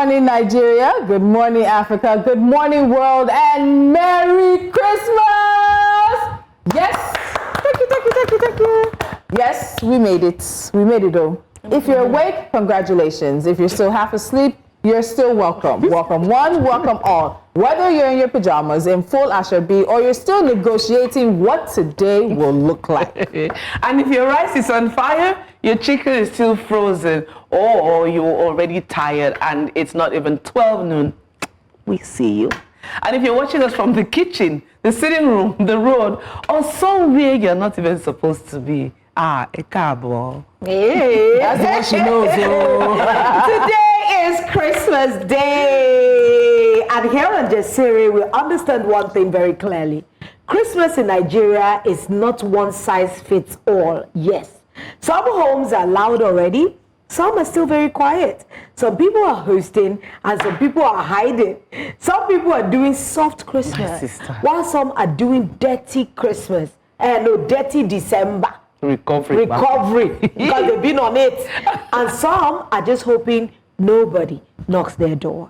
morning, Nigeria. Good morning, Africa. Good morning, world. And Merry Christmas! Yes. Thank you. Yes, we made it. We made it, though. If you're awake, congratulations. If you're still half asleep, you're still welcome. Welcome one, welcome all. Whether you're in your pajamas, in full Ashabi, or you're still negotiating what today will look like. And if your rice is on fire, your chicken is still frozen, or you're already tired and it's not even 12 noon, we see you. And if you're watching us from the kitchen, the sitting room, the road, or somewhere you're not even supposed to be, a cabo. Hey, that's what she knows. Today is Christmas Day. And here on Jasiri, we understand one thing very clearly. Christmas in Nigeria is not one size fits all. Yes, some homes are loud already. Some are still very quiet. Some people are hosting and some people are hiding. Some people are doing soft Christmas, while some are doing dirty Christmas. Dirty December. Recovery because they've been on it. And some are just hoping nobody knocks their door.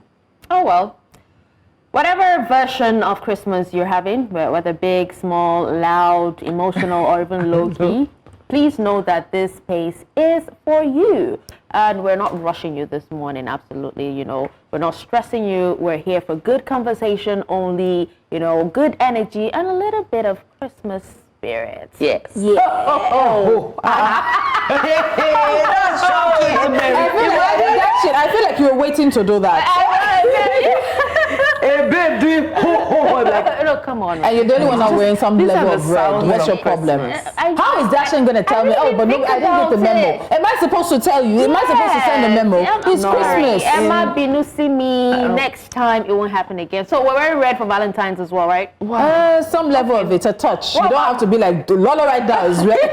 Oh well, whatever version of Christmas you're having, whether big, small, loud, emotional, or even low-key, please know that this space is for you. And we're not rushing you this morning, absolutely. You know, we're not stressing you. We're here for good conversation only, you know, good energy and a little bit of Christmas spirit. Yes. Yeah. That's shocking. I feel like you were waiting to do that. No, come on. And you're the only one not wearing some level of red. What's your problem? How is Dashin going to tell me? Oh, but no, I didn't get the memo. Am I supposed to tell you? Am I supposed to send a memo? It's Christmas. Emma Binu, see me next time. It won't happen again. So we're wearing red for Valentine's as well, right? Some level of it, a touch. You don't have to be like Lola right does, right?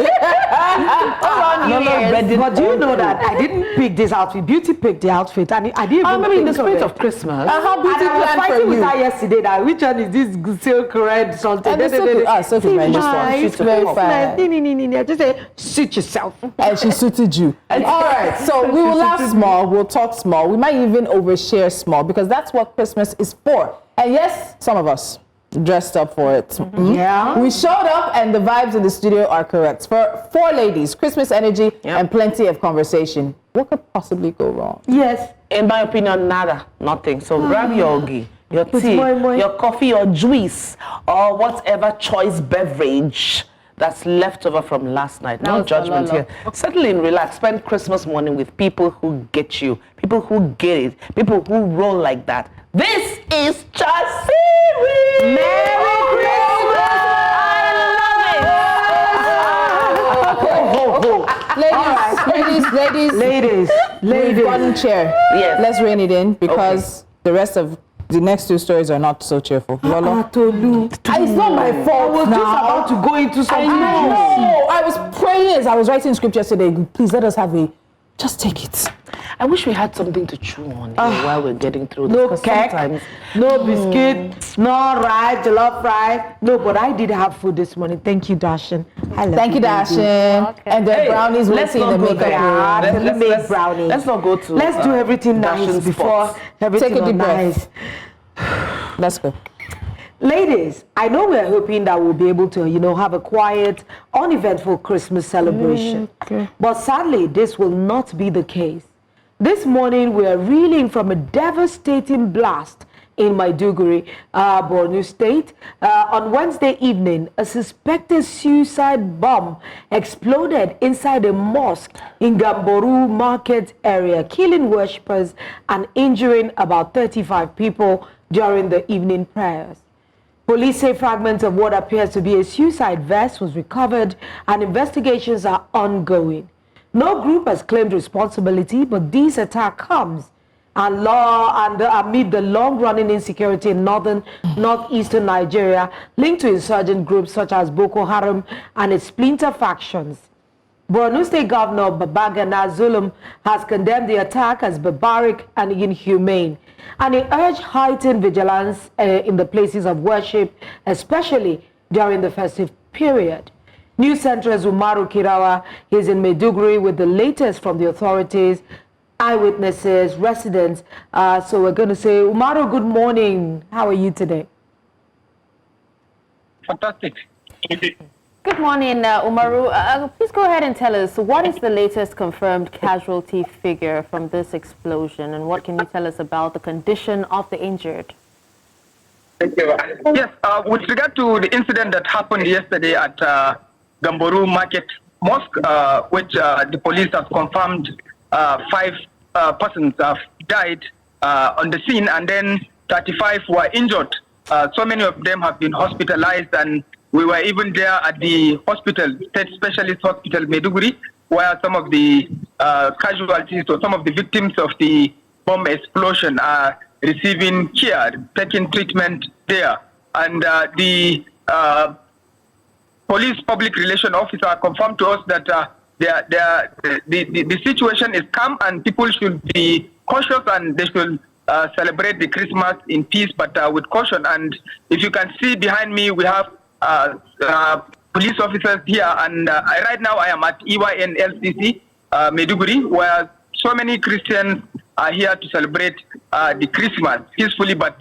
But do you know that I didn't pick this outfit? Beauty picked the outfit, and I didn't even in the spirit of Christmas. How beauty and I was planned for fighting with you? her yesterday that which one is this silk red something? And Sophie managed one. She's very fine. I just say, suit yourself. And she suited you. All right, so we will laugh small, we'll talk small, we might even overshare small because that's what Christmas is for. And yes, some of us dressed up for it. Yeah. We showed up and the vibes in the studio are correct. For 4 ladies, Christmas energy and plenty of conversation. What could possibly go wrong? Yes. In my opinion, nada, nothing. So grab your ogi, your tea, your coffee, your juice, or whatever choice beverage that's left over from last night. No judgment here. Settle in, relax. Spend Christmas morning with people who get you, people who get it, people who roll like that. This is Jasiri! Merry Christmas! Ladies. One chair. Yes. Let's rein it in because the rest of the next 2 stories are not so cheerful. Tolu. It's not my fault. I was just about to go into something. I was praying as I was writing script yesterday. Please let us have just take it. I wish we had something to chew on while we're getting through this. No cake, no biscuit, no rice, jollof rice. No, but I did have food this morning. Thank you, Dashin. Thank you, Dashin. Okay. And the brownies will see in the makeup room. Let's not go to. Let's do everything nice before everything. Take a deep breath. Let's go. Ladies, I know we're hoping that we'll be able to, have a quiet, uneventful Christmas celebration. But sadly, this will not be the case. This morning, we are reeling from a devastating blast in Maiduguri, Borno State. On Wednesday evening, a suspected suicide bomb exploded inside a mosque in Gamboru Market area, killing worshippers and injuring about 35 people during the evening prayers. Police say fragments of what appears to be a suicide vest was recovered and investigations are ongoing. No group has claimed responsibility, but this attack comes amid the long-running insecurity in northeastern Nigeria linked to insurgent groups such as Boko Haram and its splinter factions. Borno State Governor Babagana Zulum has condemned the attack as barbaric and inhumane, and he urged heightened vigilance in the places of worship, especially during the festive period. News Center's Umaru Kirawa is in Maiduguri with the latest from the authorities eyewitnesses, residents. So we're going to say, Umaru, good morning. How are you today? Fantastic. Good morning, Umaru. Please go ahead and tell us, what is the latest confirmed casualty figure from this explosion, and what can you tell us about the condition of the injured? Thank you. Yes, with regard to the incident that happened yesterday at Gamboru Market Mosque, which the police have confirmed 5 persons have died on the scene, and then 35 were injured. So many of them have been hospitalized, and we were even there at the hospital, State Specialist Hospital, Maiduguri, where some of the casualties or some of the victims of the bomb explosion are receiving care, taking treatment there. And the police public relation officer confirmed to us that the situation is calm and people should be cautious, and they should celebrate the Christmas in peace, but with caution. And if you can see behind me, we have police officers here, and right now I am at EYN Maiduguri, where so many Christians are here to celebrate the Christmas peacefully, but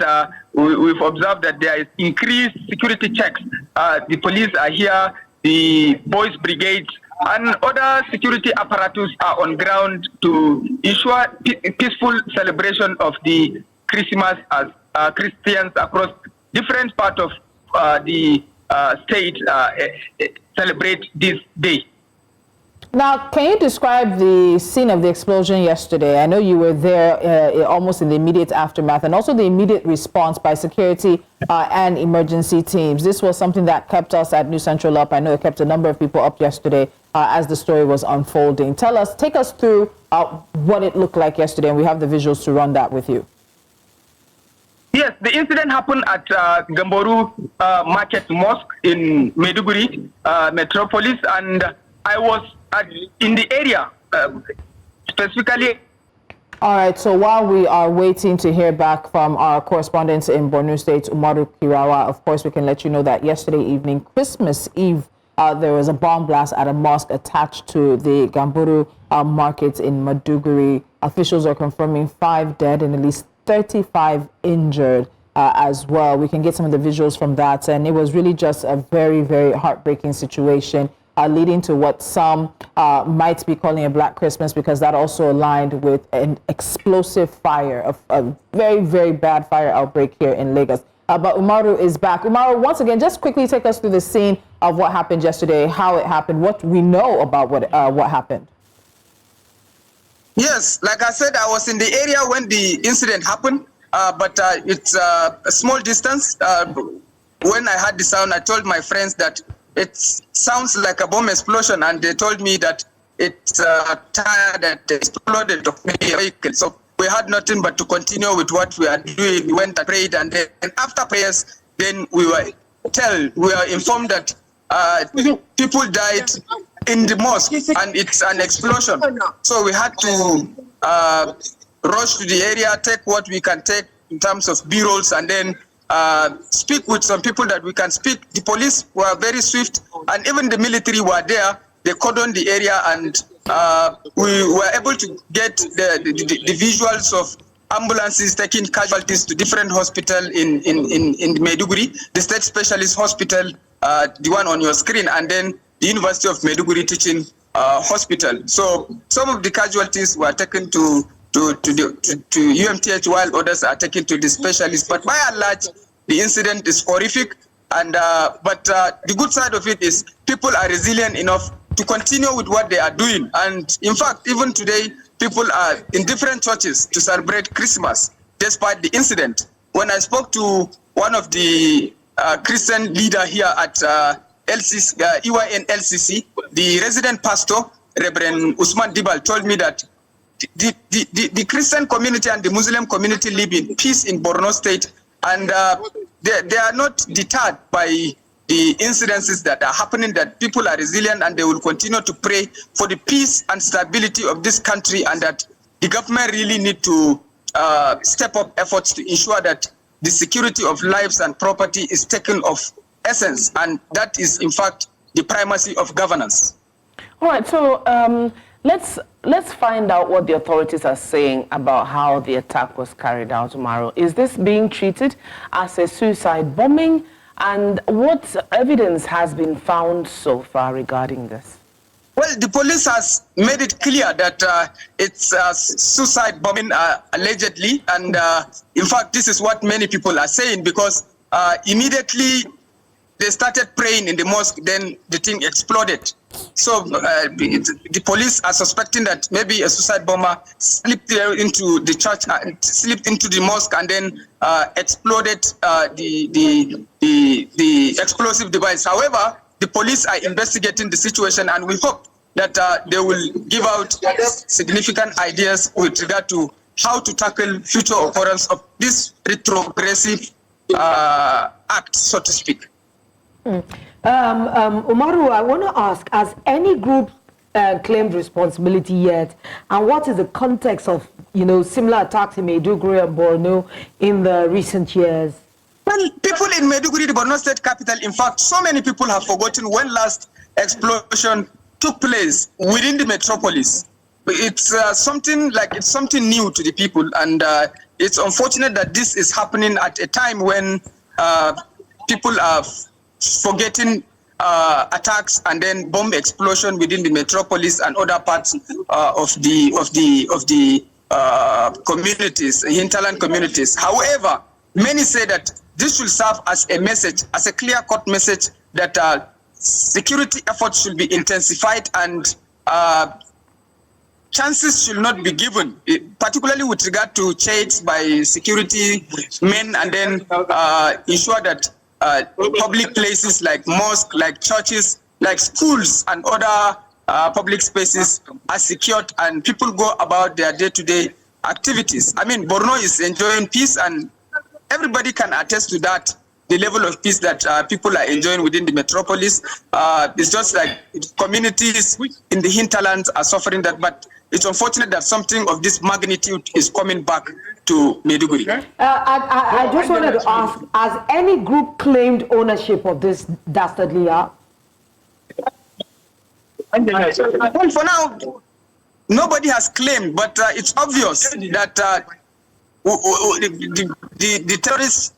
we've observed that there is increased security checks. The police are here, the boys brigades and other security apparatus are on ground to ensure peaceful celebration of the Christmas as Christians across different parts of the state celebrate this day. Now, can you describe the scene of the explosion yesterday? I know you were there almost in the immediate aftermath, and also the immediate response by security and emergency teams. This was something that kept us at New Central up. I know it kept a number of people up yesterday as the story was unfolding. Take us through what it looked like yesterday, and we have the visuals to run that with you. Yes, the incident happened at Gamboru Market Mosque in Maiduguri metropolis, and I was in the area specifically. All right, so while we are waiting to hear back from our correspondents in Borno State, Umaru Kirawa, of course, we can let you know that yesterday evening, Christmas Eve, there was a bomb blast at a mosque attached to the Gamboru Market in Maiduguri. Officials are confirming 5 dead and at least 35 injured as well. We can get some of the visuals from that, and it was really just a very, very heartbreaking situation, leading to what some might be calling a Black Christmas, because that also aligned with an explosive fire, a very, very bad fire outbreak here in Lagos. But Umaru is back. Umaru, once again, just quickly take us through the scene of what happened yesterday, how it happened, what we know about what happened. Yes, like I said, I was in the area when the incident happened, but it's a small distance. When I heard the sound, I told my friends that it sounds like a bomb explosion, and they told me that it's a tire that exploded of a vehicle. So we had nothing but to continue with what we are doing. We went and prayed, and then after prayers, then we were informed that people died in the mosque, and it's an explosion. So we had to rush to the area, take what we can take in terms of B-rolls, and then speak with some people that we can speak. The police were very swift, and even the military were there. They cordoned the area, and we were able to get the visuals of ambulances taking casualties to different hospitals in Maiduguri, the State Specialist Hospital, the one on your screen, and then the University of Maiduguri Teaching Hospital. So some of the casualties were taken to UMTH, while others are taken to the specialists. But by and large, the incident is horrific. And but the good side of it is people are resilient enough to continue with what they are doing. And in fact, even today, people are in different churches to celebrate Christmas despite the incident. When I spoke to one of the Christian leader here at EYN LCC, the resident pastor, Reverend Usman Dibal, told me that the Christian community and the Muslim community live in peace in Borno State, and they are not deterred by the incidences that are happening, that people are resilient and they will continue to pray for the peace and stability of this country, and that the government really need to step up efforts to ensure that the security of lives and property is taken of essence, and that is in fact the primacy of governance. All right, so let's let's find out what the authorities are saying about how the attack was carried out tomorrow. Is this being treated as a suicide bombing? And what evidence has been found so far regarding this? Well, the police has made it clear that it's suicide bombing allegedly. And in fact, this is what many people are saying, because immediately they started praying in the mosque, then the thing exploded. So the police are suspecting that maybe a suicide bomber slipped into the church, slipped into the mosque, and then exploded the explosive device. However, the police are investigating the situation, and we hope that they will give out significant ideas with regard to how to tackle future occurrence of this retrogressive act, so to speak. Umaru, I want to ask, has any group claimed responsibility yet? And what is the context of, similar attacks in Maiduguri and Borno in the recent years? Well, people in Maiduguri, the Borno State capital, in fact, so many people have forgotten when last explosion took place within the metropolis. It's something new to the people, and it's unfortunate that this is happening at a time when people are forgetting attacks and then bomb explosion within the metropolis and other parts of the communities, hinterland communities. However, many say that this will serve as a message, as a clear-cut message that security efforts should be intensified and chances should not be given, particularly with regard to checks by security men, and then ensure that public places like mosques, like churches, like schools and other public spaces are secured and people go about their day-to-day activities. I mean, Borno is enjoying peace, and everybody can attest to that. The level of peace that people are enjoying within the metropolis. It's just like communities in the hinterlands are suffering that, but it's unfortunate that something of this magnitude is coming back to Maiduguri. I just wanted to ask, has any group claimed ownership of this dastardly act? Well, for now, nobody has claimed, but it's obvious that the terrorist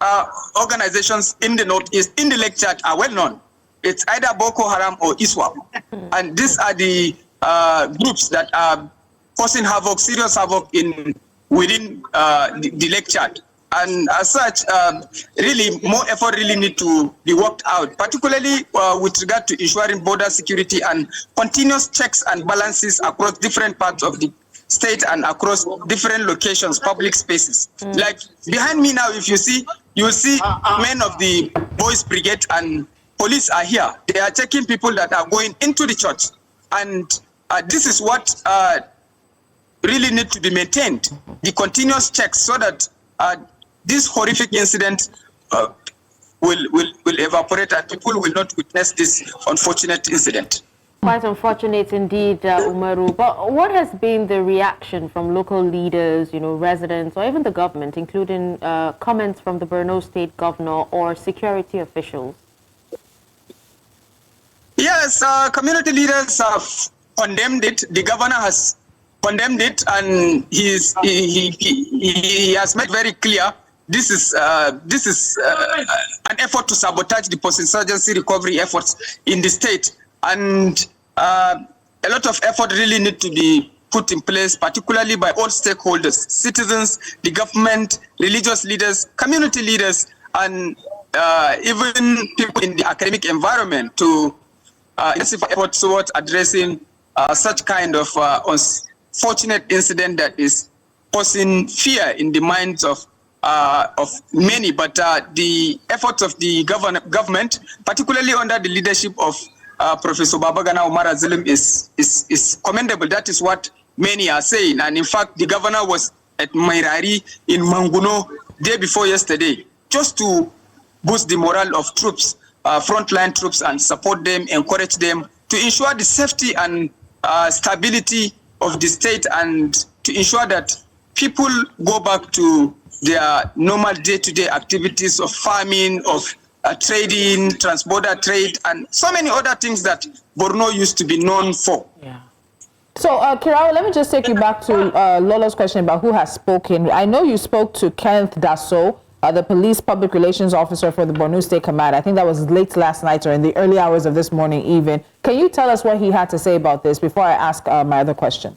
organizations in the northeast, in the Lake Chad, are well known. It's either Boko Haram or ISWAP. And these are the groups that are causing havoc, serious havoc within the Lake Chad. And as such, really, more effort really need to be worked out, particularly with regard to ensuring border security and continuous checks and balances across different parts of the state and across different locations, public spaces. Like behind me now, if you see, you will see men of the Boys Brigade and police are here. They are checking people that are going into the church. And this is what really need to be maintained, the continuous checks, so that this horrific incident will evaporate and people will not witness this unfortunate incident. Quite unfortunate indeed, Umaru. But what has been the reaction from local leaders, residents, or even the government, including comments from the Borno State governor or security officials? Yes, community leaders have condemned it. The governor has condemned it, and he has made very clear this is an effort to sabotage the post-insurgency recovery efforts in the state. And a lot of effort really need to be put in place, particularly by all stakeholders, citizens, the government, religious leaders, community leaders, and even people in the academic environment to intensify efforts towards addressing such kind of unfortunate incident that is causing fear in the minds of many. But the efforts of the government, particularly under the leadership of Professor Babagana Umar Azilim, is commendable. That is what many are saying. And in fact, the governor was at Mairari in Manguno day before yesterday, just to boost the morale of troops, frontline troops, and support them, encourage them to ensure the safety and stability of the state, and to ensure that people go back to their normal day-to-day activities of farming, of trading, transborder trade, and so many other things that Borno used to be known for. Yeah. So, Kirawa, let me just take you back to Lola's question about who has spoken. I know you spoke to Kenneth Dasso, the police public relations officer for the Borno State Command. I think that was late last night or in the early hours of this morning even. Can you tell us what he had to say about this before I ask my other question?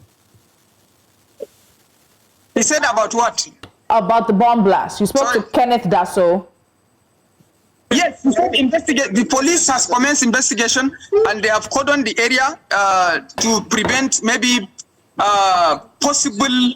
He said about what? About the bomb blast. You spoke to Kenneth Dasso. Yes, he said investigate. The police has commenced investigation and they have cordoned the area to prevent maybe possible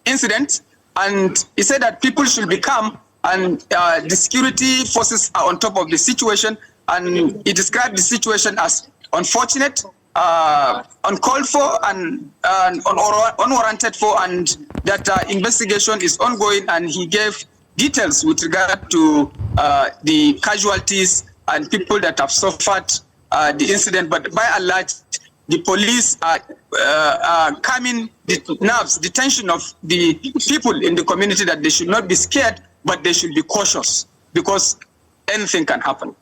incidents. And he said that people should be calm and the security forces are on top of the situation. And he described the situation as unfortunate, uncalled for, and unwarranted for, and that investigation is ongoing. And he gave details with regard to the casualties and people that have suffered the incident. But by and large, the police are calming the nerves, the tension of the people in the community, that they should not be scared, but they should be cautious because anything can happen.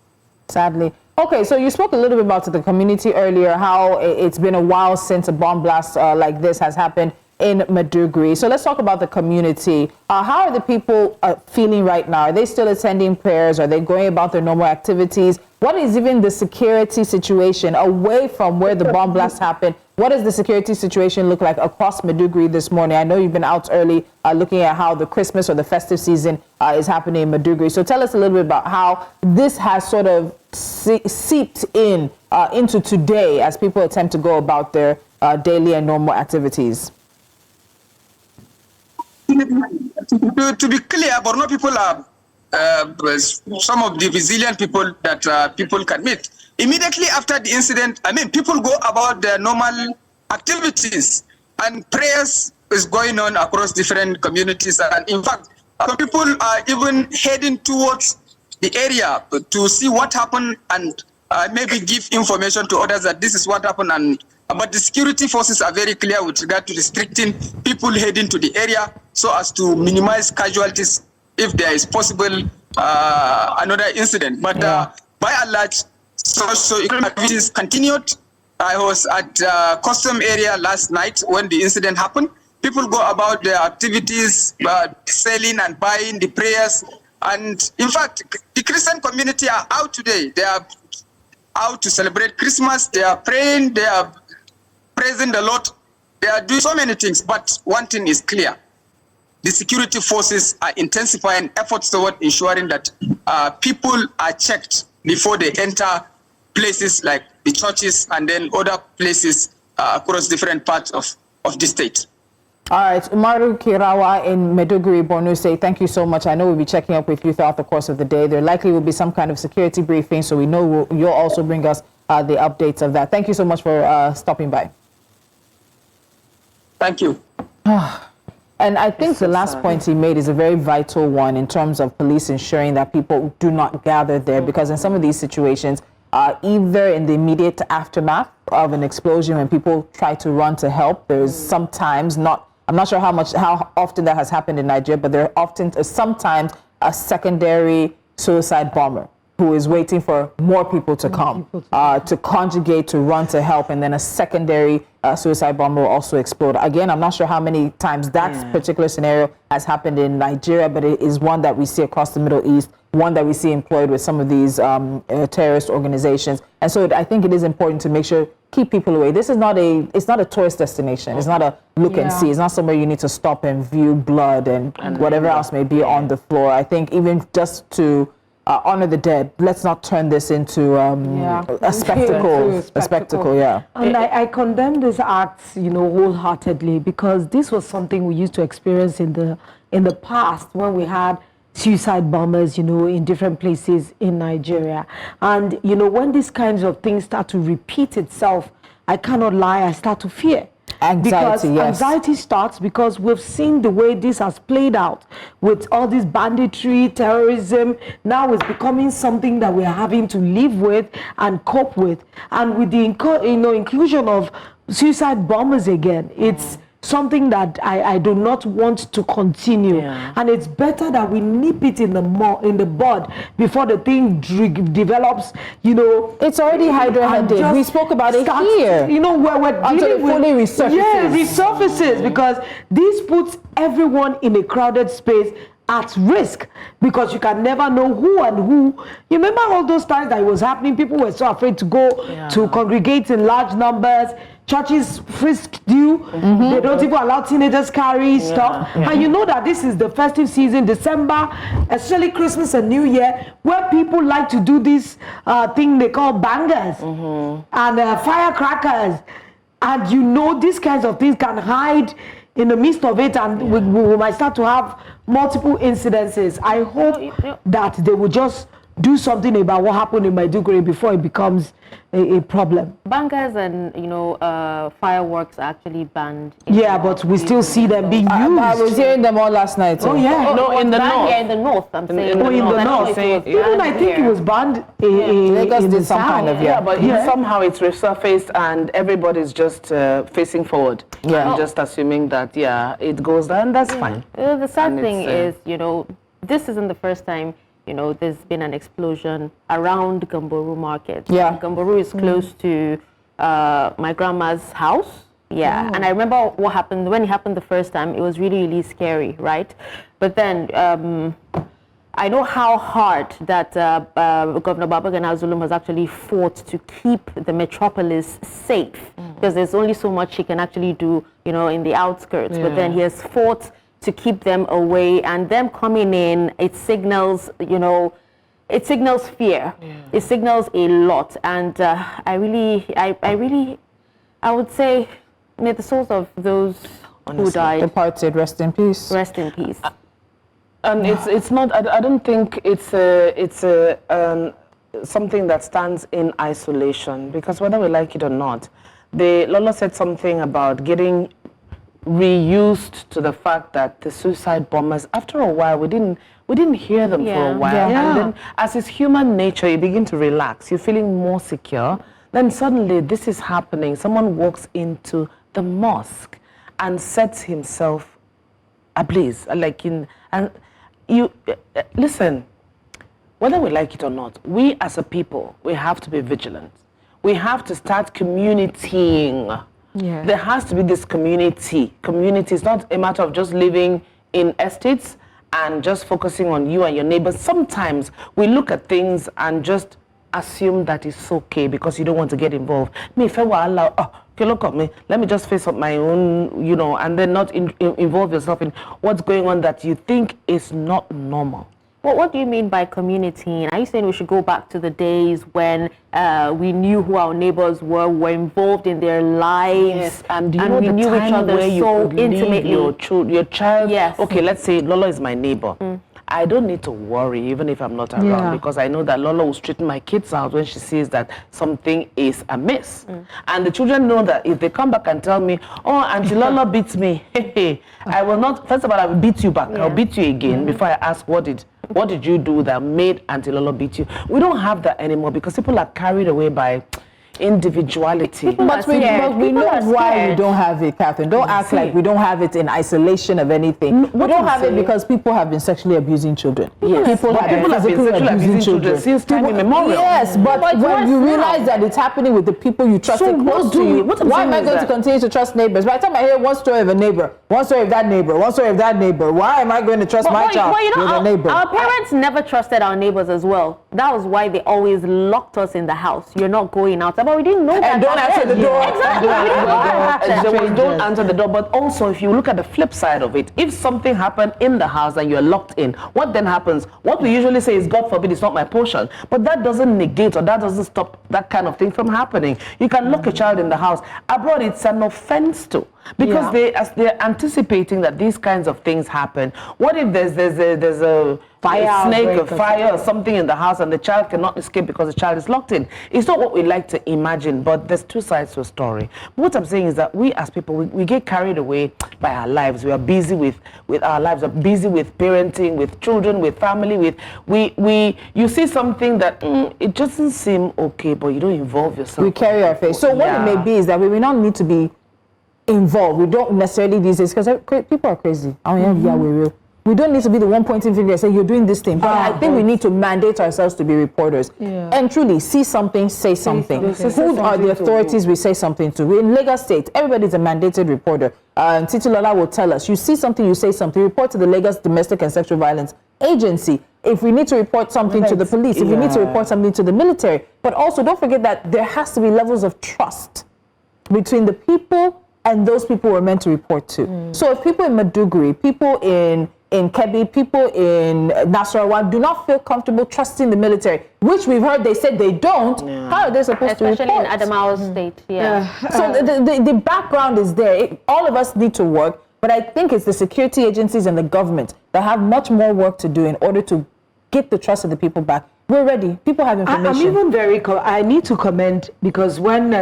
Sadly. Okay, so you spoke a little bit about the community earlier, how it's been a while since a bomb blast like this has happened in Maiduguri. So let's talk about the community. How are the people feeling right now? Are they still attending prayers? Are they going about their normal activities? What is even the security situation away from where the bomb blast happened? What does the security situation look like across Maiduguri this morning? I know you've been out early looking at how the Christmas or the festive season is happening in Maiduguri. So tell us a little bit about how this has sort of seeped in into today as people attempt to go about their daily and normal activities. To be clear, Borno people are some of the resilient people that people can meet. Immediately after the incident, I mean, people go about their normal activities, and prayers is going on across different communities. And in fact, some people are even heading towards the area to see what happened and maybe give information to others that this is what happened. But the security forces are very clear with regard to restricting people heading to the area so as to minimize casualties if there is possible another incident. But by and large, socio-economic activities continued. I was at custom area last night when the incident happened. People go about their activities, selling and buying the prayers. And in fact, the Christian community are out today. They are out to celebrate Christmas. They are praying. They are praising the Lord. They are doing so many things. But one thing is clear. The security forces are intensifying efforts toward ensuring that people are checked before they enter places like the churches and then other places across different parts of the state. All right, Umaru Kirawa in Maiduguri, Borno State, thank you so much. I know we'll be checking up with you throughout the course of the day. There likely will be some kind of security briefing, so we know you'll also bring us the updates of that. Thank you so much for stopping by. Thank you. And I think the last point he made is a very vital one in terms of police ensuring that people do not gather there, because in some of these situations, either in the immediate aftermath of an explosion when people try to run to help, there's sometimes I'm not sure how often that has happened in Nigeria, but there are sometimes a secondary suicide bomber who is waiting for more people to come, to conjugate, to run to help, and then a secondary suicide bomber will also explode. Again, I'm not sure how many times that particular scenario has happened in Nigeria, but it is one that we see across the Middle East, one that we see employed with some of these terrorist organizations. And so I think it is important to make sure, keep people away. This is it's not a tourist destination. It's not a look and see. It's not somewhere you need to stop and view blood and whatever else may be on the floor. I think even just to honor the dead, let's not turn this into a spectacle. And I condemn this act, wholeheartedly, because this was something we used to experience in the past when we had suicide bombers, in different places in Nigeria. And, when these kinds of things start to repeat itself, I cannot lie, I start to fear. Anxiety starts because we've seen the way this has played out with all this banditry, terrorism. Now it's becoming something that we're having to live with and cope with. And with the inclusion of suicide bombers again, it's something that I do not want to continue. And it's better that we nip it in the bud before the thing develops, you know. It's already hydra-headed. We spoke about it here. You know, where we're dealing with... fully resurfaces. Yeah, resurfaces, because this puts everyone in a crowded space at risk, because you can never know who and who. You remember all those times that it was happening? People were so afraid to go to congregate in large numbers. Churches frisked you. They don't even allow teenagers carry stuff. And you know that this is the festive season, December, especially Christmas and New Year, where people like to do this thing they call bangers and firecrackers. And you know, these kinds of things can hide in the midst of it, and we might start to have multiple incidences. I hope that they will just do something about what happened in Maiduguri before it becomes a problem. Bangers and, you know, fireworks are actually banned. Yeah, but we still see them being used. I was hearing them all last night. Oh, yeah. No, in the north. Here in the north, I'm saying. Oh, in the north. Even I think it was banned in Lagos in did the some south. kind of, but somehow it's resurfaced and everybody's just facing forward. And just assuming that, it goes down, that's fine. The sad thing is, you know, this isn't the first time, you know, there's been an explosion around Gamboru Market. Yeah. Gamboru is close to my grandma's house. Yeah. And I remember what happened when it happened the first time. It was really, really scary, right? But then I know how hard that Governor Babagana Zulum has actually fought to keep the metropolis safe, because there's only so much he can actually do, you know, in the outskirts. But then he has fought to keep them away, and them coming in, it signals, you know, it signals fear. It signals a lot, and I would say, may the souls of those who died departed rest in peace. Rest in peace. And it's not. I don't think it's something that stands in isolation, because whether we like it or not, Lolo said something about getting reused to the fact that the suicide bombers, after a while, we didn't hear them for a while. And then as is human nature, you begin to relax, you're feeling more secure. Then suddenly this is happening. Someone walks into the mosque and sets himself ablaze, listen, whether we like it or not, we as a people, we have to be vigilant. We have to start communitying. There has to be this community. Community is not a matter of just living in estates and just focusing on you and your neighbors. Sometimes we look at things and just assume that it's okay because you don't want to get involved. Me, if I were allowed, okay, look at me, let me just face up my own, you know, and then not involve yourself in what's going on that you think is not normal. Well, what do you mean by community? Are you saying we should go back to the days when we knew who our neighbors were involved in their lives, and we knew each other so intimately? Your child, okay, let's say Lolo is my neighbor. I don't need to worry even if I'm not around, because I know that Lolo will straighten my kids out when she sees that something is amiss. And the children know that if they come back and tell me, oh, Auntie Lolo beats me, I will not, first of all, I will beat you back. I'll beat you again before I ask what did you do that made Auntie Lolo beat you. We don't have that anymore because people are carried away by individuality. But we know why we don't have it, Catherine. Don't act like we don't have it in isolation of anything. We don't have it because people have been sexually abusing children. People have been sexually abusing children since time immemorial. Yes, but when you realize that it's happening with the people you trust close to you, why am I going to continue to trust neighbors? By the time I hear one story of a neighbor, one story of that neighbor, one story of that neighbor, why am I going to trust my child with a neighbor? Our parents never trusted our neighbors as well. That was why they always locked us in the house. You're not going out. But we didn't know that. And don't answer the door. Exactly. Don't answer the door. But also, if you look at the flip side of it, if something happened in the house and you're locked in, what then happens? What we usually say is, God forbid, it's not my portion. But that doesn't negate or that doesn't stop that kind of thing from happening. You can lock a child in the house. Abroad, it's an offense too. Because they're anticipating that these kinds of things happen. What if there's a snake or fire or something in the house and the child cannot escape because the child is locked in? It's not what we like to imagine, but there's two sides to a story. What I'm saying is that we as people, we get carried away by our lives. We are busy with our lives. We're busy with parenting, with children, with family, you see something that it doesn't seem okay, but you don't involve yourself. We carry our face. So what it may be is that we may not need to be involved. We don't necessarily these days, because people are crazy. We don't need to be the one pointing finger and say you're doing this thing. But I think we need to mandate ourselves to be reporters and truly see something, say something. Who are the authorities we say something to? In Lagos State, everybody's a mandated reporter. Titi Lola will tell us, you see something, you say something. Report to the Lagos Domestic and Sexual Violence Agency. If we need to report something to the police, if we need to report something to the military. But also don't forget that there has to be levels of trust between the people and those people we're meant to report to. So if people in Maiduguri, people in Kebbi, people in Nasarawa do not feel comfortable trusting the military, which we've heard they said they don't, how are they supposed to report? Especially in Adamawa State, So the background is there. All of us need to work, but I think it's the security agencies and the government that have much more work to do in order to get the trust of the people back. We're ready. People have information. I'm even I need to comment, because when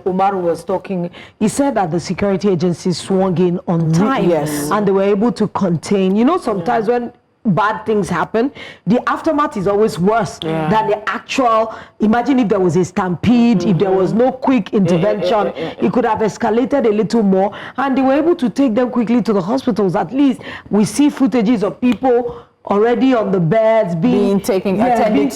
Umar was talking, he said that the security agencies swung in on time. And they were able to contain. You know, sometimes when bad things happen, the aftermath is always worse than the actual. Imagine if there was a stampede, if there was no quick intervention, it could have escalated a little more. And they were able to take them quickly to the hospitals. At least we see footages of people already on the beds being attended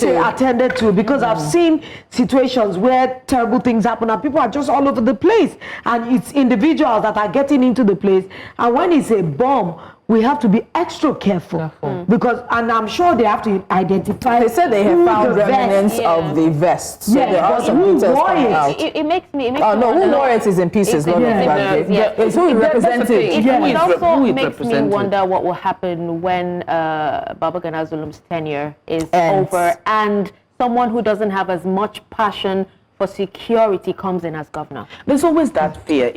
to, because I've seen situations where terrible things happen and people are just all over the place, and it's individuals that are getting into the place, and when it's a bomb, we have to be extra careful. Because, and I'm sure they have to identify. They said they have found remnants of the vest. So there are some details coming out. It makes me who wore it is in pieces. It's who represented. It also makes me wonder what will happen when Babagana Zulum's tenure is over and someone who doesn't have as much passion for security comes in as governor. There's always that fear,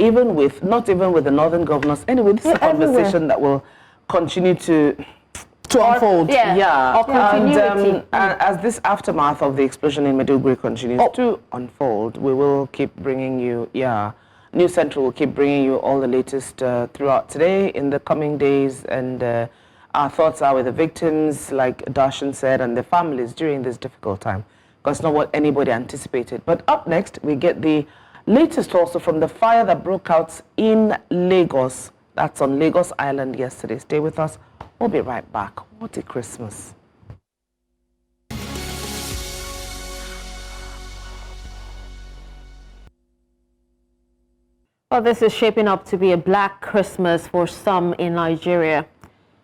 not even with the northern governors. Anyway, this is a conversation that will continue to unfold. Or continuity. And as this aftermath of the explosion in Maiduguri continues to unfold, we will keep bringing you, News Central will keep bringing you all the latest throughout today, in the coming days, and our thoughts are with the victims, like Darshan said, and the families during this difficult time, because it's not what anybody anticipated. But up next, we get the latest also from the fire that broke out in Lagos. That's on Lagos Island yesterday. Stay with us. We'll be right back. What a Christmas. Well, this is shaping up to be a black Christmas for some in Nigeria.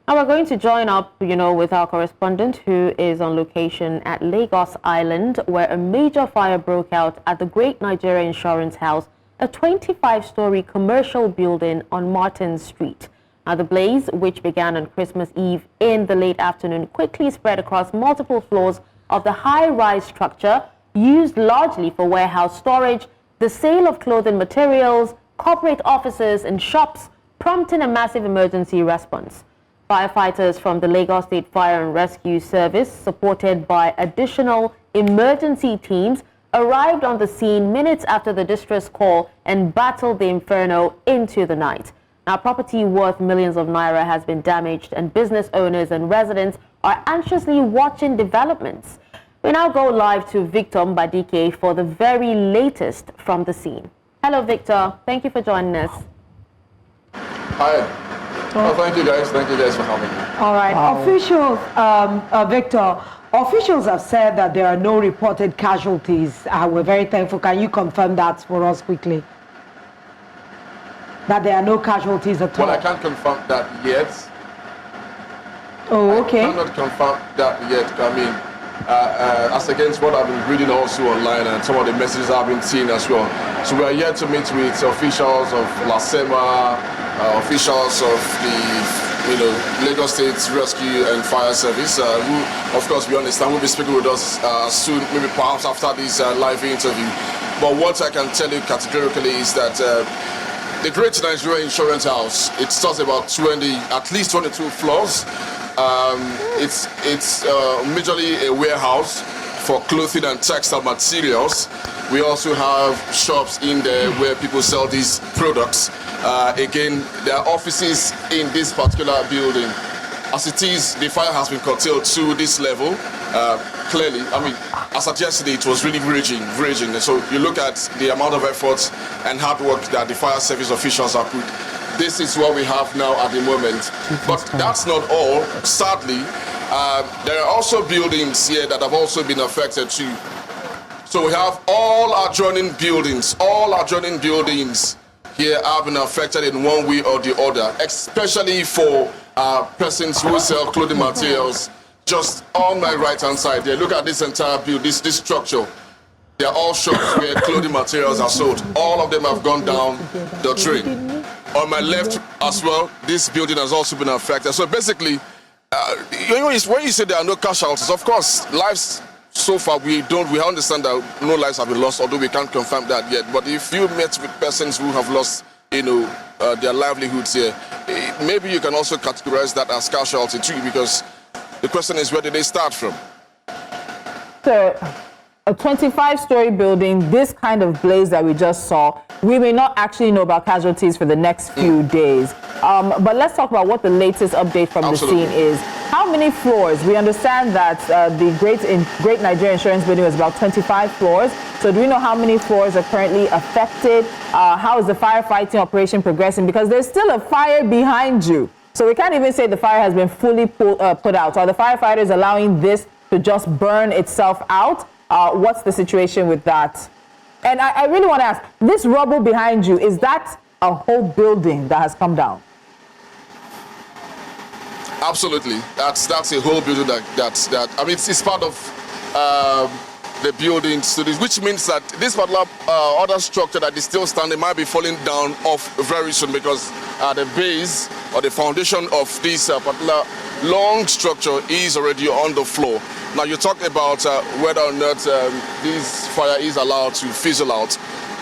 Now we're going to join up, with our correspondent who is on location at Lagos Island, where a major fire broke out at the Great Nigeria Insurance House, a 25-story commercial building on Martin Street. Now the blaze, which began on Christmas Eve in the late afternoon, quickly spread across multiple floors of the high-rise structure, used largely for warehouse storage, the sale of clothing materials, corporate offices and shops, prompting a massive emergency response. Firefighters from the Lagos State Fire and Rescue Service, supported by additional emergency teams, arrived on the scene minutes after the distress call and battled the inferno into the night. Now, property worth millions of naira has been damaged, and business owners and residents are anxiously watching developments. We now go live to Victor Mbadike for the very latest from the scene. Hello, Victor. Thank you for joining us. Hi. Oh, thank you guys for having me. All right. Officials, Victor, officials have said that there are no reported casualties. We're very thankful. Can you confirm that for us quickly? That there are no casualties at all? Well, I can't confirm that yet. Oh, okay. I cannot confirm that yet. I mean, as against what I've been reading also online and some of the messages I've been seeing as well. So we are here to meet with officials of LASEMA, officials of the Lagos State Rescue and Fire Service, who, of course, we understand will be speaking with us soon, maybe perhaps after this live interview. But what I can tell you categorically is that the Great Nigeria Insurance House, it starts about at least 22 floors. It's majorly a warehouse for clothing and textile materials. We also have shops in there where people sell these products. Again, there are offices in this particular building. As it is, the fire has been curtailed to this level. clearly, I mean, as at yesterday, it was really raging. And so you look at the amount of effort and hard work that the fire service officials have put. This is what we have now at the moment. But that's not all. Sadly, there are also buildings here that have also been affected too. So we have all adjoining buildings here have been affected in one way or the other, especially for persons who sell clothing materials. Just on my right-hand side there, look at this entire building, this structure. They are all shops where clothing materials are sold. All of them have gone down the drain. On my left as well, this building has also been affected. So basically, when you say there are no casualties, of course, lives so far we understand that no lives have been lost, although we can't confirm that yet. But if you met with persons who have lost, their livelihoods here, maybe you can also categorize that as casualty too, because the question is, where did they start from? So, a 25-story building, this kind of blaze that we just saw, we may not actually know about casualties for the next few days. But let's talk about what the latest update from the scene is. How many floors? We understand that the Great Nigeria Insurance building is about 25 floors. So do we know how many floors are currently affected? How is the firefighting operation progressing? Because there's still a fire behind you. So we can't even say the fire has been fully put out. Are the firefighters allowing this to just burn itself out? What's the situation with that? And I really want to ask, this rubble behind you, is that a whole building that has come down? Absolutely. That's a whole building that I mean, it's part of the building studies, which means that this particular other structure that is still standing might be falling down off very soon, because the base or the foundation of this particular long structure is already on the floor. Now, you talked about whether or not this fire is allowed to fizzle out.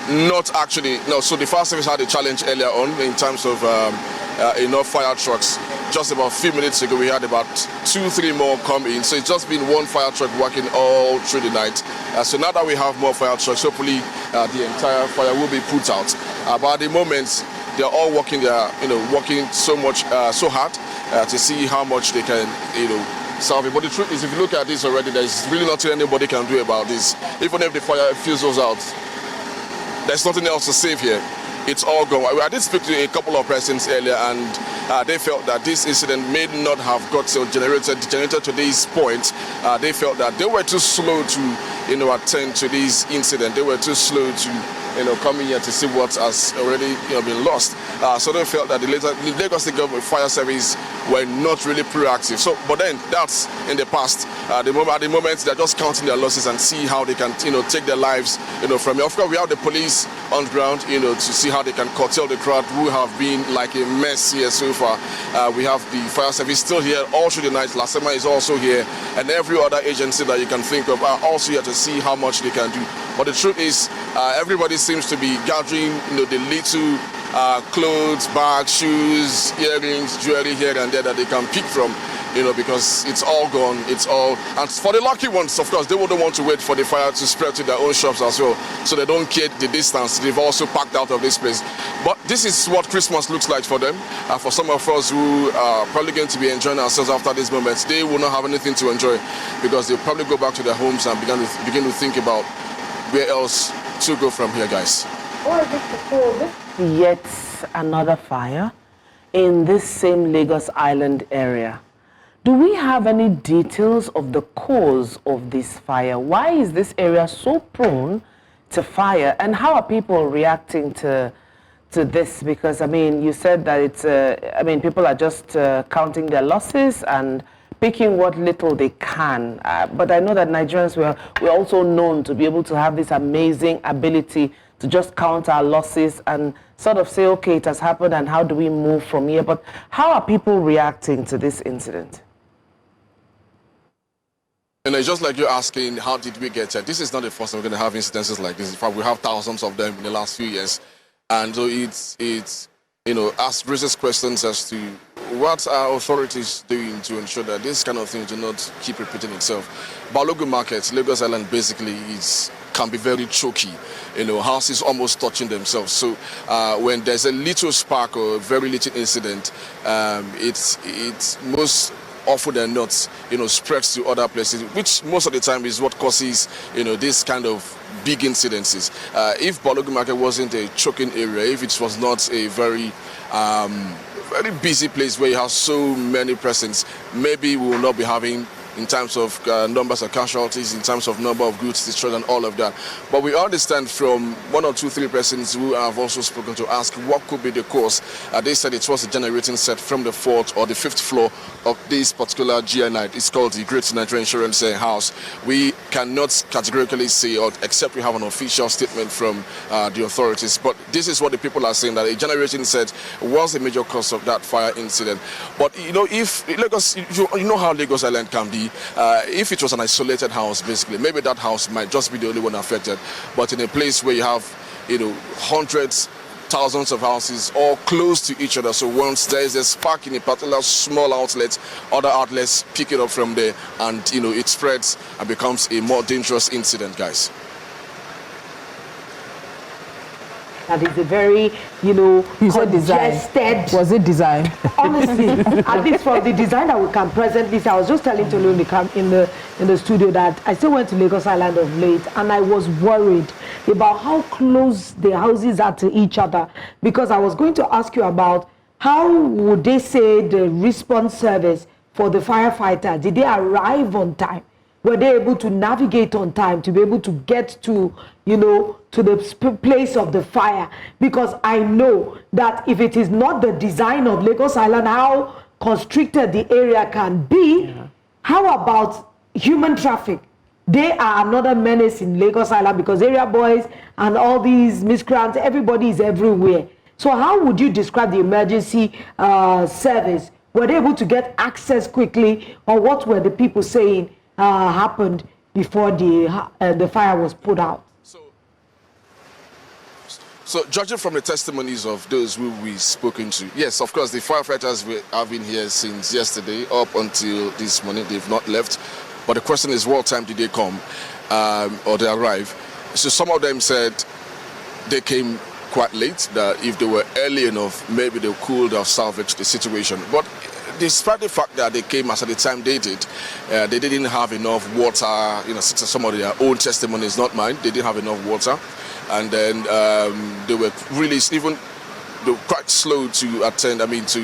Not actually, no. So the fire service had a challenge earlier on in terms of enough fire trucks. Just about a few minutes ago, we had about 2-3 more come in. So it's just been one fire truck working all through the night. So now that we have more fire trucks, hopefully the entire fire will be put out. But at the moment, they're all working. Working so hard to see how much they can, solve it. But the truth is, if you look at this already, there's really nothing anybody can do about this. Even if the fire fizzles out, there's nothing else to save here. It's all gone. I did speak to a couple of persons earlier, and they felt that this incident may not have got generated to this point. They felt that they were too slow to, attend to this incident. They were too slow to, come in here to see what has already, been lost. So they felt that the Lagos State Government Fire Service were not really proactive. So, but then that's in the past. At the moment, they're just counting their losses and see how they can, take their lives, from here. Of course, we have the police on ground, to see how they can curtail the crowd who have been like a mess here so far. We have the fire service still here all through the night. Lasema is also here, and every other agency that you can think of are also here to see how much they can do. But the truth is, everybody seems to be gathering, the little clothes, bags, shoes, earrings, jewelry here and there that they can pick from, because it's all gone. It's all, and for the lucky ones, of course, they wouldn't want to wait for the fire to spread to their own shops as well, so they don't get the distance. They've also packed out of this place. But this is what Christmas looks like for them. For some of us who are probably going to be enjoying ourselves after this moment, they will not have anything to enjoy, because they'll probably go back to their homes and begin to think about where else to go from here, guys. Yet another fire in this same Lagos Island area. Do we have any details of the cause of this fire? Why is this area so prone to fire, and how are people reacting to this? Because, I mean, you said that it's, people are just counting their losses and picking what little they can. But I know that Nigerians, we're also known to be able to have this amazing ability to just count our losses and sort of say, okay, it has happened, and how do we move from here? But how are people reacting to this incident? It's just like you're asking, how did we get here? This is not the first time we're going to have incidences like this. In fact, we have thousands of them in the last few years. And so it's raises questions as to what are authorities doing to ensure that this kind of thing do not keep repeating itself. Borno Market, Lagos Island, basically can be very choky. Houses almost touching themselves. So when there's a little spark or a very little incident, it's most often than not, spreads to other places, which most of the time is what causes, this kind of big incidences. If Borno Market wasn't a choking area, if it was not a very busy place where you have so many persons, maybe we will not be having, in terms of numbers of casualties, in terms of number of goods destroyed and all of that. But we understand from 1 or 2, 3 persons who have also spoken to ask what could be the cause. They said it was a generating set from the 4th or the 5th floor of this particular GNI. It's called the Great Nigerian Insurance House. We cannot categorically say, or except we have an official statement from the authorities. But this is what the people are saying, that a generating set was a major cause of that fire incident. But if Lagos, you know how Lagos Island can be. If it was an isolated house, basically, maybe that house might just be the only one affected. But in a place where you have, hundreds, thousands of houses all close to each other, so once there is a spark in a particular small outlet, other outlets pick it up from there, and it spreads and becomes a more dangerous incident, guys. That is a very, congested. Was it designed? Honestly, at least from the design that we can presently see, I was just telling Tolu in the studio that I still went to Lagos Island of late, and I was worried about how close the houses are to each other, because I was going to ask you about how would they say the response service for the firefighter, did they arrive on time? Were they able to navigate on time to be able to get to, to the place of the fire? Because I know that if it is not the design of Lagos Island, how constricted the area can be, how about human traffic? They are another menace in Lagos Island, because area boys and all these miscreants, everybody is everywhere. So how would you describe the emergency service? Were they able to get access quickly, or what were the people saying happened before the fire was put out? So judging from the testimonies of those who we've spoken to, yes, of course, the firefighters have been here since yesterday up until this morning. They've not left. But the question is, what time did they come or they arrive? So some of them said they came quite late, that if they were early enough, maybe they could have salvaged the situation. But despite the fact that they came at the time they did, they didn't have enough water. Some of their own testimonies, not mine. They didn't have enough water, and then they were really they were quite slow to attend. To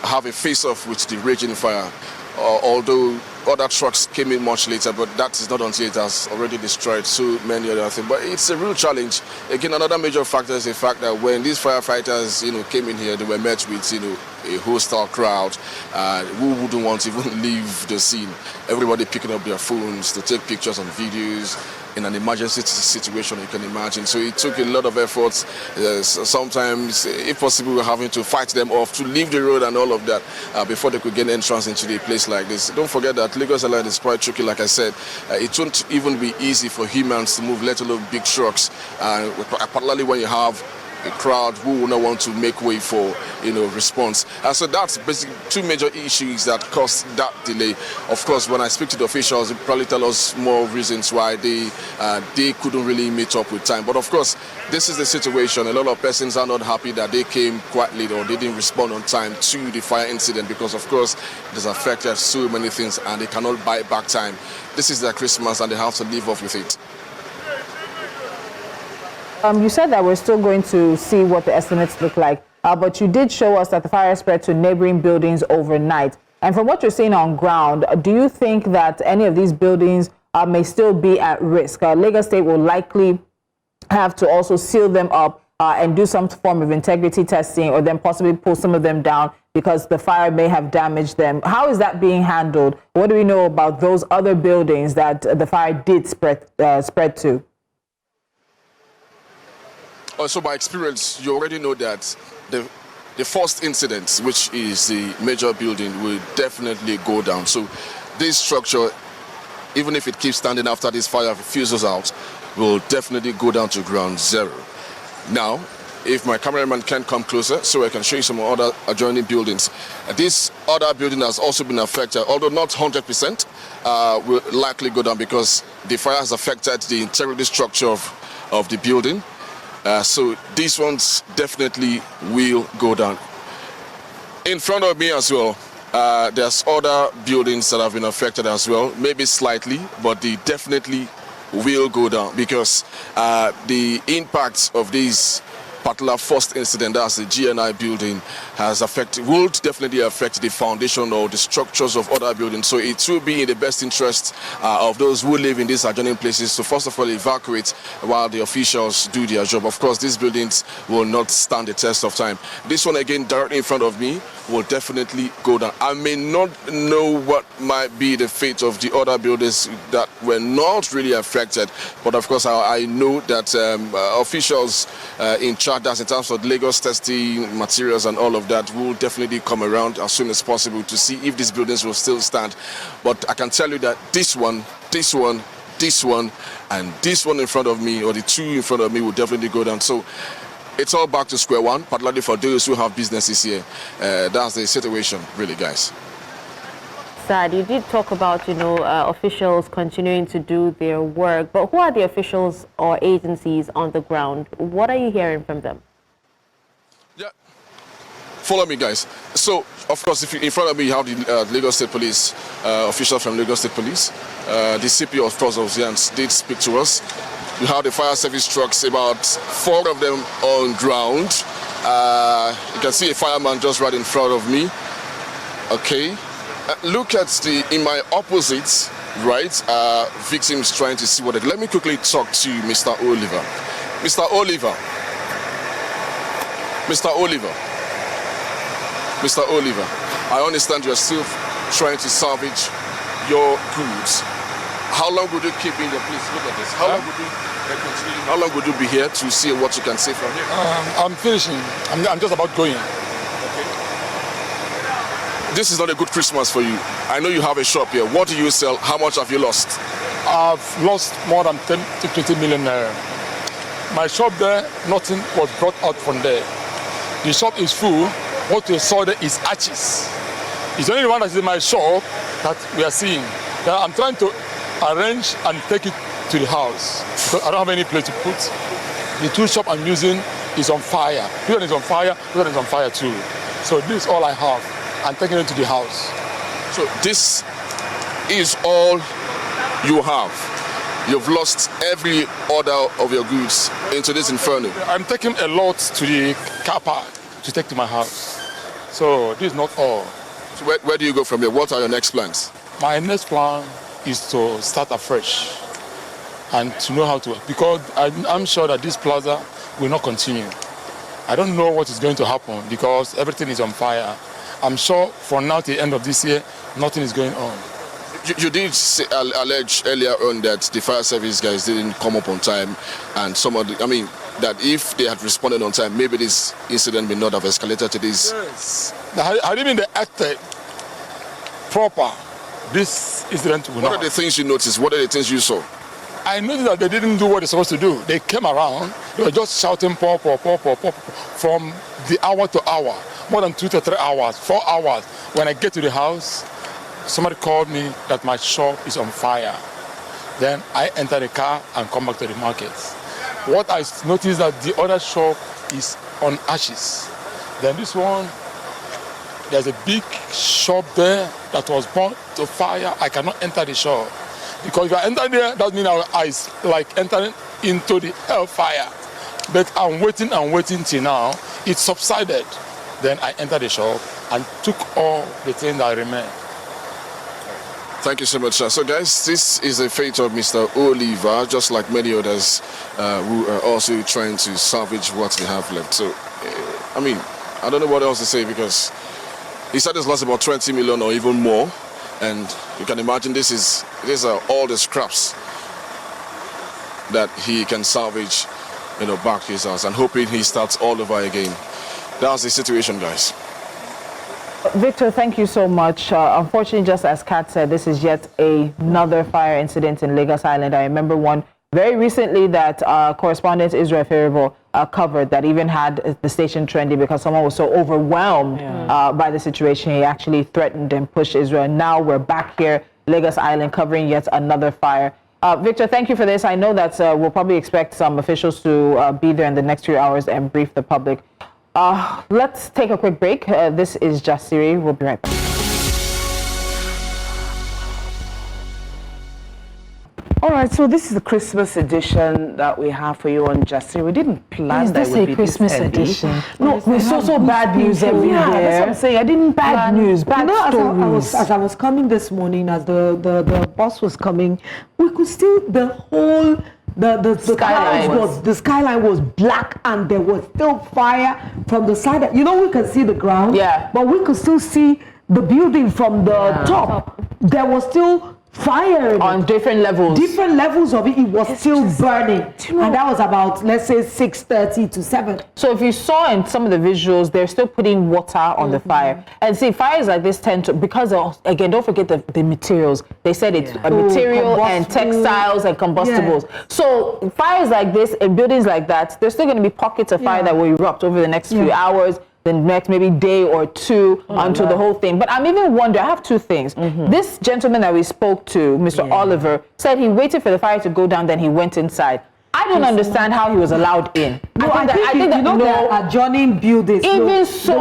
have a face-off with the raging fire. Although other trucks came in much later, but that is not until it has already destroyed so many other things. But it's a real challenge. Again, another major factor is the fact that when these firefighters, came in here, they were met with, a hostile crowd who wouldn't want to even leave the scene. Everybody picking up their phones to take pictures and videos. In an emergency situation, you can imagine. So it took a lot of efforts. Sometimes, if possible, we're having to fight them off to leave the road and all of that before they could gain entrance into a place like this. Don't forget that Lagos Island is quite tricky, like I said. It won't even be easy for humans to move, let alone big trucks, particularly when you have a crowd who will not want to make way for response. So that's basically two major issues that caused that delay. Of course, when I speak to the officials, they probably tell us more reasons why they couldn't really meet up with time. But of course, this is the situation. A lot of persons are not happy that they came quite late or they didn't respond on time to the fire incident, because of course it has affected so many things and they cannot buy back time. This is their Christmas and they have to live off with it. You said that we're still going to see what the estimates look like, but you did show us that the fire spread to neighboring buildings overnight. And from what you're seeing on ground, do you think that any of these buildings may still be at risk? Lagos State will likely have to also seal them up and do some form of integrity testing, or then possibly pull some of them down because the fire may have damaged them. How is that being handled? What do we know about those other buildings that the fire did spread to? Also, by experience, you already know that the first incident, which is the major building, will definitely go down. So this structure, even if it keeps standing after this fire fuses out, will definitely go down to ground zero. Now, if my cameraman can come closer so I can show you some other adjoining buildings. This other building has also been affected, although not 100%, will likely go down because the fire has affected the integrity structure of the building. So these ones definitely will go down. In front of me as well, there's other buildings that have been affected as well, maybe slightly, but they definitely will go down because the impact of these particular first incident, that's the GNI building, will definitely affect the foundation or the structures of other buildings. So it will be in the best interest of those who live in these adjoining places to first of all evacuate while the officials do their job. Of course, these buildings will not stand the test of time. This one again, directly in front of me, will definitely go down. I may not know what might be the fate of the other buildings that were not really affected, but of course I know that officials in charge, that's in terms of Lagos testing materials and all of that, will definitely come around as soon as possible to see if these buildings will still stand. But I can tell you that this one, and this one in front of me, or the two in front of me, will definitely go down. So it's all back to square one, particularly for those who have businesses here. That's the situation, really, guys. Sad. You did talk about, officials continuing to do their work, but who are the officials or agencies on the ground? What are you hearing from them? Yeah, follow me, guys. So, of course, if you, in front of me, you have the Lagos State Police, officials from Lagos State Police. The CP, of course, of Zians did speak to us. We have the fire service trucks, about 4 of them on ground. You can see a fireman just right in front of me. Okay. Look at in my opposite, right, victims trying to see what let me quickly talk to Mr. Oliver. Mr. Oliver. Mr. Oliver. Mr. Oliver, I understand you're still trying to salvage your goods. How long would you keep in the place? Look at this. How long would you continue? How long would you be here to see what you can see from here? I'm finishing. I'm just about going. This is not a good Christmas for you. I know you have a shop here. What do you sell? How much have you lost? I've lost more than 10 to 20 million naira. My shop there, nothing was brought out from there. The shop is full. What we saw there is ashes. It's only the one that's in my shop that we are seeing. Now I'm trying to arrange and take it to the house because I don't have any place to put. The tool shop I'm using is on fire. This one is on fire, this one is on fire too. So this is all I have. I'm taking it to the house. So this is all you have. You've lost every order of your goods into this inferno. I'm taking a lot to the car park to take to my house. So this is not all. So where do you go from here? What are your next plans? My next plan is to start afresh and to know how to, because I'm sure that this plaza will not continue. I don't know what is going to happen because everything is on fire. I'm sure from now to the end of this year, nothing is going on. You did allege earlier on that the fire service guys didn't come up on time, and that if they had responded on time, maybe this incident may not have escalated to this. Yes. Had even they acted proper, this incident would not. What are the things you noticed? What are the things you saw? I noticed that they didn't do what they're supposed to do. They came around, they were just shouting pop, pop, pop, pop, pop, from the hour to hour. More than 2 to 3 hours, 4 hours. When I get to the house, somebody called me that my shop is on fire. Then I enter the car and come back to the market. What I noticed that the other shop is on ashes. Then this one, there's a big shop there that was burnt to fire. I cannot enter the shop. Because if I enter there, that means I like entering into the hellfire. But I'm waiting till now. It subsided. Then I entered the shop and took all the things that remained. Thank you so much, sir. So, guys, this is the fate of Mr. Oliver, just like many others who are also trying to salvage what they have left. So, I don't know what else to say because he said he's lost about 20 million or even more. And you can imagine these are all the scraps that he can salvage, back to his house, and hoping he starts all over again. That's the situation, guys. Victor, thank you so much. Unfortunately, just as Kat said, this is yet another fire incident in Lagos Island. I remember one very recently that correspondent Israel Faribo covered that even had the station trending because someone was so overwhelmed by the situation. He actually threatened and pushed Israel. Now we're back here, Lagos Island, covering yet another fire. Victor, thank you for this. I know that we'll probably expect some officials to be there in the next few hours and brief the public. Let's take a quick break. This is Jasiri. We'll be right back. All right, so this is the Christmas edition that we have for you on Jasiri. We didn't plan that it would be Christmas this heavy. edition? No, we saw so bad news everywhere. Yeah, that's what I'm saying. I didn't Bad news, bad stories. As I was coming this morning, as the bus was coming, we could still the whole the skyline was black, and there was still fire from the side. You know, we can see the ground, but we could still see the building from the top. There was still fire on different levels. Different levels of it. It was still burning, and that was about, let's say, 6:30 to 7. So if you saw in some of the visuals, they're still putting water on the fire. And see, fires like this tend to, because of, again, don't forget the materials. They said it's a material and textiles and combustibles. So fires like this in buildings like that, there's still going to be pockets of fire that will erupt over the next few hours, the next maybe day or two until the whole thing. But I'm even wondering, I have two things. This gentleman that we spoke to, Mr. Oliver, said he waited for the fire to go down, then he went inside. I don't understand how he was allowed in. No, I think that they're adjoining buildings. Even so,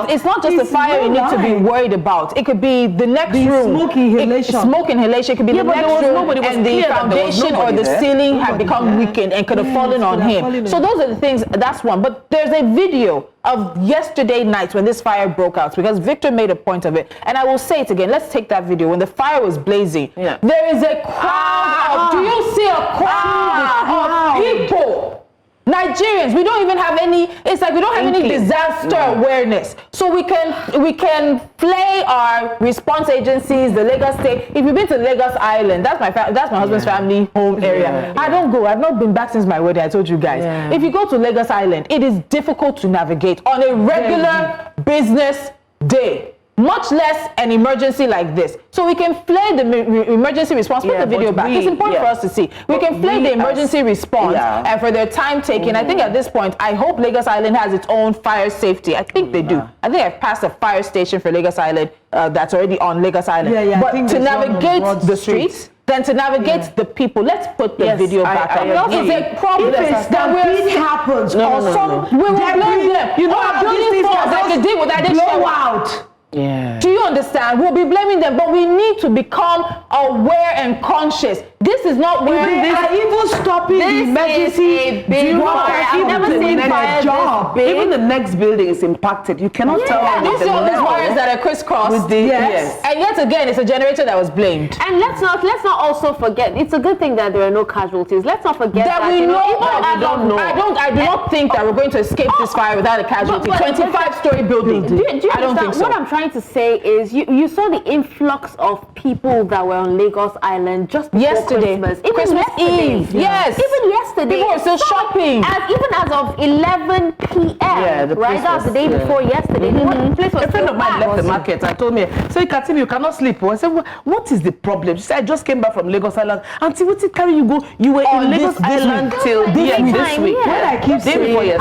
it's not just the fire you need to be worried about. It could be the next room. Smoke inhalation. Smoke inhalation. It could be the next room, and the foundation or the ceiling had become weakened and could have fallen on him. So those are the things. That's one. But there's a video of yesterday night when this fire broke out, because Victor made a point of it, and I will say it again. Let's take that video. When the fire was blazing, there is a crowd. Do you see a crowd of people? Nigerians, we don't even have any. It's like we don't have any disaster awareness. So we can play our response agencies, the Lagos State. If you've been to Lagos Island, that's my husband's family home area. I don't go. I've not been back since my wedding. I told you guys. If you go to Lagos Island, it is difficult to navigate on a regular business day, much less an emergency like this. So we can play the emergency response. Put the video back. It's important for us to see. We can play the emergency response and for their time taken. I think at this point, I hope Lagos Island has its own fire safety. I think they do. I think I've passed a fire station for Lagos Island that's already on Lagos Island. But to navigate the streets, then to navigate the people, let's put the video back up. It's a problem that happens. We will blame them. You know how building falls like they did with that blowout. Do you understand? We'll be blaming them, but we need to become aware and conscious. This is not where even stopping the emergency. I've never seen fire this big. Even the next building is impacted. You cannot tell me. You see all these wires that are crisscrossed. And yet again, it's a generator that was blamed. And let's not also forget. It's a good thing that there are no casualties. Let's not forget that we know. I do not think that we're going to escape this fire without a casualty. 25-story building. Do you I don't think so. What I'm trying to say is, you saw the influx of people that were on Lagos Island just before Christmas. Even Christmas yesterday. Eve. Yes. Even yesterday. People were still shopping. Even as of 11 p.m. Right? That's the day before yesterday. The place was a friend of mine left the market and told me, "So Katim, you cannot sleep." I said, "What is the problem?" She said, "I just came back from Lagos Island." Auntie, what's it carry you go? You were in Lagos Island till this week. When I keep saying,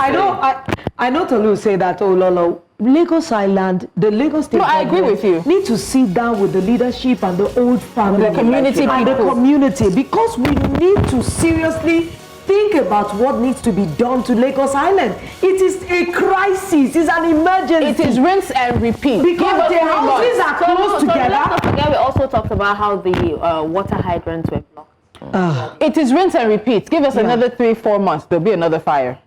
I know Tolu say that, oh Lolo, Lagos Island, the Lagos State. No, I agree with you. Need to sit down with the leadership and the old family, the community and the community, because we need to seriously think about what needs to be done to Lagos Island. It is a crisis. It's an emergency. It is rinse and repeat. Because the houses are close together. Let's not forget, we also talked about how the water hydrants were blocked. It is rinse and repeat. Give us another 3-4 months. There'll be another fire.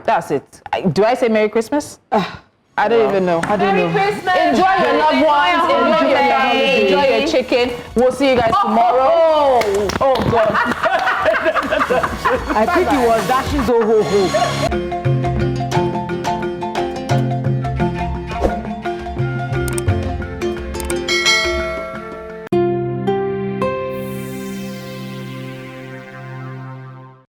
That's it. Do I say Merry Christmas? I don't even know. Merry Christmas. Enjoy your loved ones. Enjoy your family. Enjoy your chicken. We'll see you guys tomorrow. Oh God. I think it was Dashi's ho ho ho.